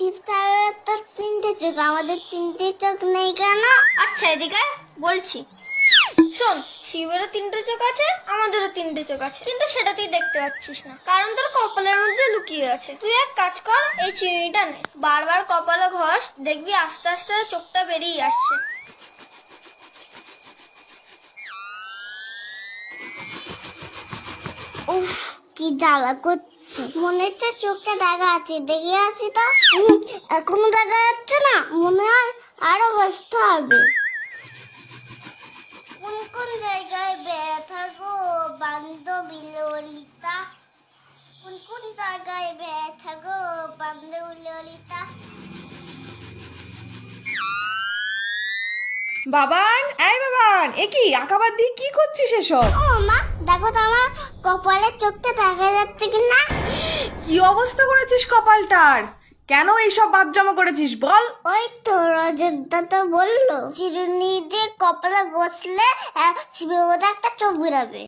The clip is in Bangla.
শিব তার তো তিনটে চোখ, আমাদের তিনটে চোখ নেই কেন? আচ্ছা এদিকে বলছি, শোন, শিবেরও তিনটে চোখ আছে, আমাদেরও তিনটে চোখ আছে, কিন্তু সেটা তুই দেখতে পাচ্ছিস না, কারণ তোর কপালের মধ্যে লুকিয়ে আছে। তুই এক কাজ কর, এই চিনিটা নে, বারবার কপালে ঘষ, দেখবি আস্তে আস্তে চোখটা বেরিয়ে আসছে। উফ, কি জ্বালা করছে, মনে হচ্ছে চোখটা দেখা আছে, দেখে আসি তো। এখনো দেখা যাচ্ছে না, মনে হয় আরো বসতে হবে। কোন কোন জায়গায় ব্যথা গো বান্ধবী ললিতা? কোন কোন জায়গায় ব্যথা গো বান্ধবী ললিতা? বাবান, এই বাবান, এ কি আঁকাবাদ দিয়ে কি করছিস এসব? ও মা, দেখো তো আমার কপালের চোখটা দেখা যাচ্ছে কিনা। কি অবস্থা করেছিস কপালটার? কেন এইসব বাদজামা করেছিস বল? ওই তো রজতদা তো বললো চিরুনি দিয়ে কপালে ঘষলে শিবের মধ্যে একটা চোখ বেরোবে।